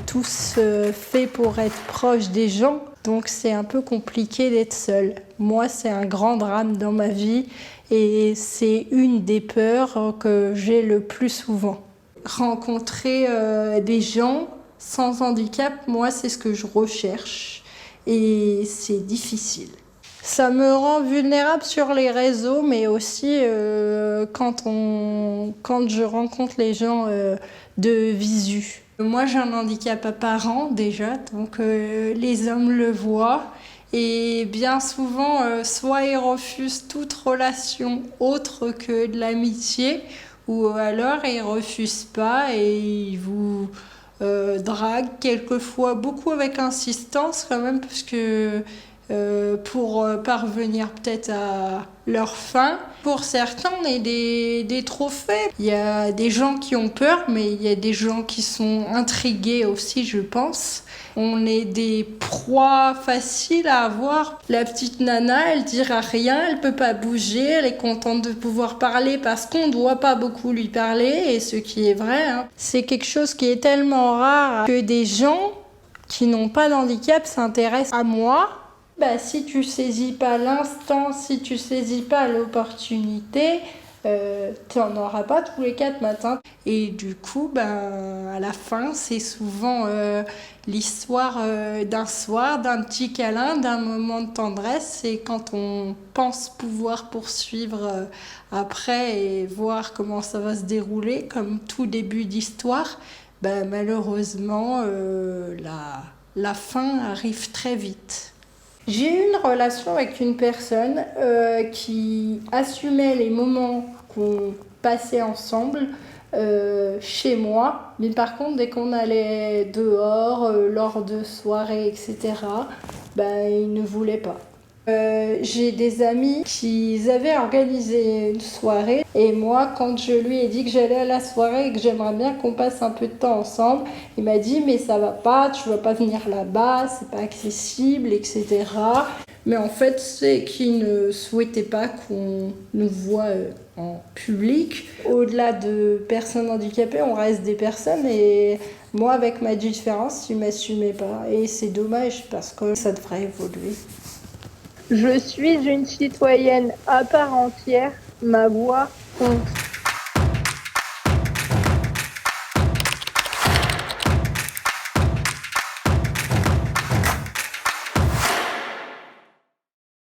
tous faits pour être proches des gens, donc c'est un peu compliqué d'être seul. Moi, c'est un grand drame dans ma vie et c'est une des peurs que j'ai le plus souvent. Rencontrer des gens sans handicap, moi, c'est ce que je recherche et c'est difficile. Ça me rend vulnérable sur les réseaux, mais aussi quand je rencontre les gens de visu. Moi, j'ai un handicap apparent déjà, donc les hommes le voient. Et bien souvent, soit ils refusent toute relation autre que de l'amitié, ou alors ils refusent pas et ils vous draguent quelquefois, beaucoup avec insistance quand même, parce que pour parvenir peut-être à leur fin. Pour certains, on est des trophées. Il y a des gens qui ont peur, mais il y a des gens qui sont intrigués aussi, je pense. On est des proies faciles à avoir. La petite nana, elle dira rien, elle peut pas bouger, elle est contente de pouvoir parler parce qu'on ne doit pas beaucoup lui parler, et ce qui est vrai, hein. C'est quelque chose qui est tellement rare que des gens qui n'ont pas d'handicap s'intéressent à moi. Bah, si tu saisis pas l'instant, si tu saisis pas l'opportunité, tu n'en auras pas tous les 4 matins. Et du coup, à la fin, c'est souvent l'histoire d'un soir, d'un petit câlin, d'un moment de tendresse. Et quand on pense pouvoir poursuivre après et voir comment ça va se dérouler, comme tout début d'histoire, malheureusement, la fin arrive très vite. J'ai eu une relation avec une personne qui assumait les moments qu'on passait ensemble chez moi. Mais par contre, dès qu'on allait dehors, lors de soirées, etc., il ne voulait pas. J'ai des amis qui avaient organisé une soirée et moi, quand je lui ai dit que j'allais à la soirée et que j'aimerais bien qu'on passe un peu de temps ensemble, il m'a dit mais ça va pas, tu vas pas venir là-bas, c'est pas accessible, etc. Mais en fait, c'est qu'il ne souhaitait pas qu'on nous voit en public. Au-delà de personnes handicapées, on reste des personnes et moi, avec ma différence, il m'assumait pas. Et c'est dommage parce que ça devrait évoluer. Je suis une citoyenne à part entière, ma voix compte.